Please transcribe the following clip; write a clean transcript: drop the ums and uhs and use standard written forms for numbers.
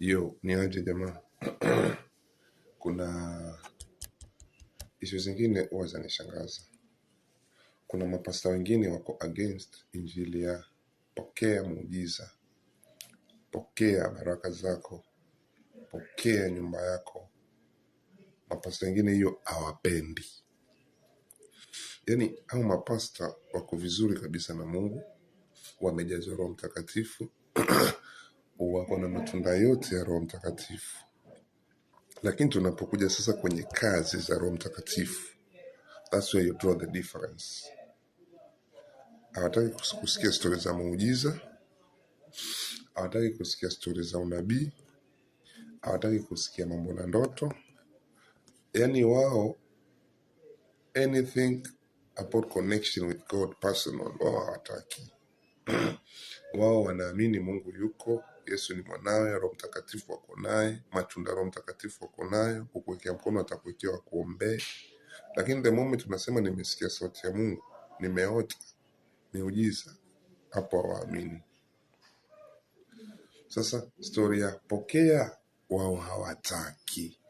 Yo, ni aje jamaa. Kuna issues zingine huwa zanishangaza. Kuna mapasta wengine wako against injili ya pokea muujiza, pokea baraka zako, pokea nyumba yako. Mapasta wengine hiyo hawapendi. Yaani hao mapasta wako vizuri kabisa na Mungu, wamejazwa Roho Mtakatifu, wako na matunda yote ya Roho Mtakatifu. Lakini tunapokuja sasa kwenye kazi za Roho Mtakatifu, that's where you draw the difference. Hawataki kusikia stori za muujiza, hawataki kusikia stori za unabii, hawataki kusikia mambo na ndoto. Yaani wao anything about connection with God personal wao hawataki. Wao wanaamini Mungu yuko, Yesu ni mwanawe, Roho Mtakatifu wako naye, matunda Roho Mtakatifu wako nayo, kukuwekea mkono atakuwekea wakuombee. Lakini the moment tunasema nimesikia sauti ya Mungu, nimeota miujiza, hapo hawaamini. Sasa story ya pokea wao hawataki.